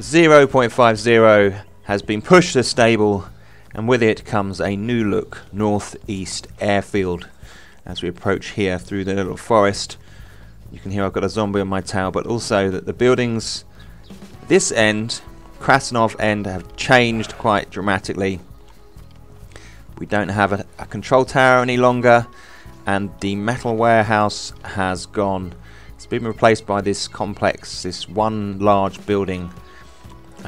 0.50 has been pushed to stable, and with it comes a new look North East Airfield. As we approach here through the little forest, you can hear I've got a zombie on my tail, but also that the buildings this end, Krasnov end, have changed quite dramatically. We don't have a control tower any longer, and the metal warehouse has gone. It's been replaced by this complex, this one large building.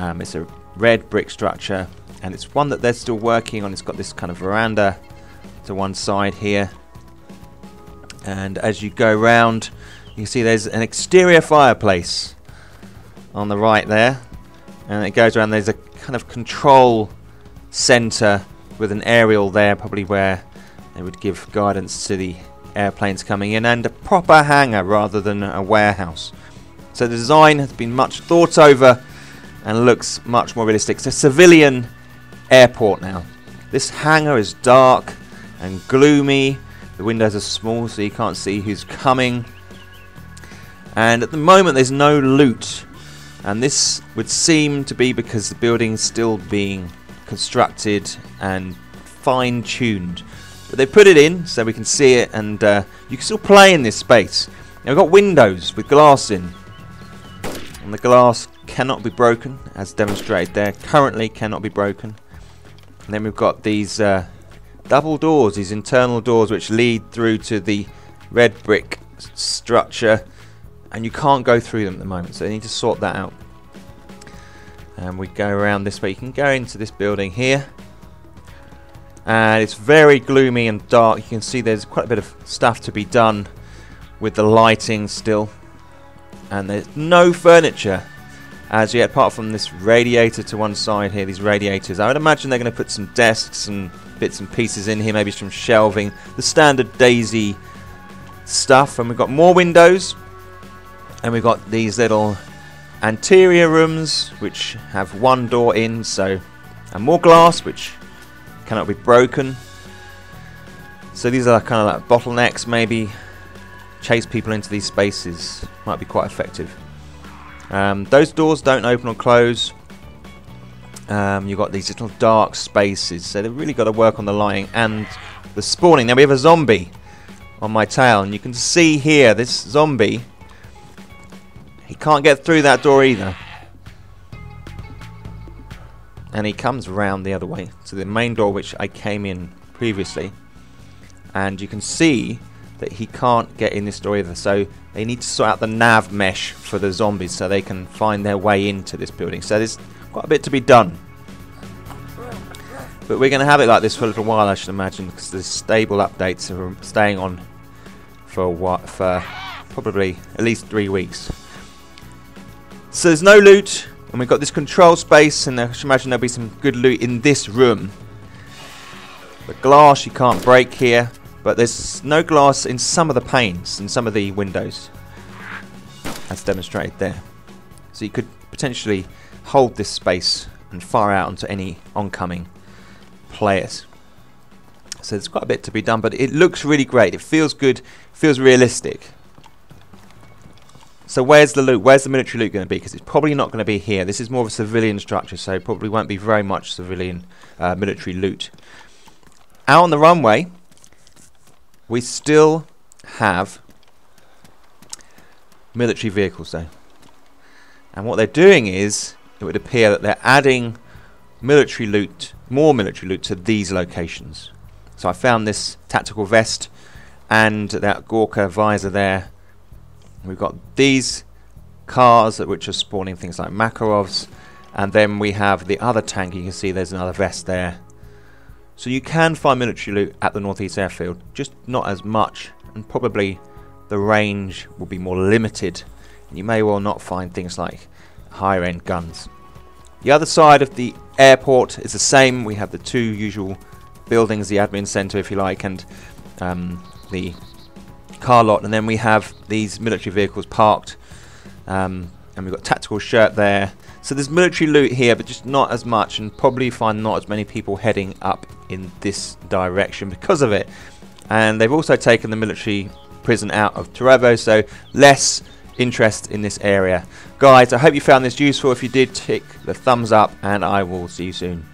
It's a red brick structure, and it's one that they're still working on. It's got this kind of veranda to one side here, and as you go round, you can see there's an exterior fireplace on the right there, and it goes around. There's a kind of control center with an aerial there, probably where they would give guidance to the airplanes coming in, and a proper hangar rather than a warehouse. So the design has been much thought over and looks much more realistic. It's a civilian airport now. This hangar is dark and gloomy. The windows are small, so you can't see who's coming. And at the moment there's no loot, and this would seem to be because the building's still being constructed and fine-tuned. But they put it in so we can see it, and you can still play in this space. Now we've got windows with glass in, and the glass cannot be broken, as demonstrated there. Currently cannot be broken. And then we've got these double doors, these internal doors, which lead through to the red brick structure, and you can't go through them at the moment, so they need to sort that out. And we go around this way. You can go into this building here, and it's very gloomy and dark. You can see there's quite a bit of stuff to be done with the lighting still, and there's no furniture as yet, apart from this radiator to one side here. These radiators, I would imagine they're going to put some desks and bits and pieces in here, maybe some shelving, the standard DayZ stuff. And we've got more windows, and we've got these little anterior rooms which have one door in, and more glass which cannot be broken. So these are kind of like bottlenecks, maybe chase people into these spaces, might be quite effective. Those doors don't open or close. You've got these little dark spaces, so they've really got to work on the lighting and the spawning. Now we have a zombie on my tail, and you can see here this zombie, he can't get through that door either, and he comes around the other way to the main door which I came in previously, and you can see that he can't get in this door either. So they need to sort out the nav mesh for the zombies so they can find their way into this building. So there's quite a bit to be done, but we're going to have it like this for a little while, I should imagine, because the stable updates are staying on for probably at least 3 weeks. So there's no loot, and we've got this control space, and I should imagine there'll be some good loot in this room. The glass you can't break here, but there's no glass in some of the panes, in some of the windows, as demonstrated there. So you could potentially hold this space and fire out onto any oncoming players. So there's quite a bit to be done, but it looks really great. It feels good, feels realistic. So where's the loot? Where's the military loot going to be? Because it's probably not going to be here. This is more of a civilian structure, so probably won't be very much civilian military loot. Out on the runway, we still have military vehicles though. And what they're doing is, it would appear that they're adding military loot, more military loot to these locations. So I found this tactical vest and that Gorka visor there. We've got these cars which are spawning things like Makarovs, and then we have the other tank. You can see there's another vest there. So you can find military loot at the North East Airfield, just not as much, and probably the range will be more limited, and you may well not find things like higher end guns. The other side of the airport is the same. We have the two usual buildings, the admin centre if you like, and the car lot, and then we have these military vehicles parked, and we've got tactical shirt there. So there's military loot here, but just not as much, and probably find not as many people heading up in this direction because of it. And they've also taken the military prison out of Turevo, so less interest in this area. Guys, I hope you found this useful. If you did, tick the thumbs up, and I will see you soon.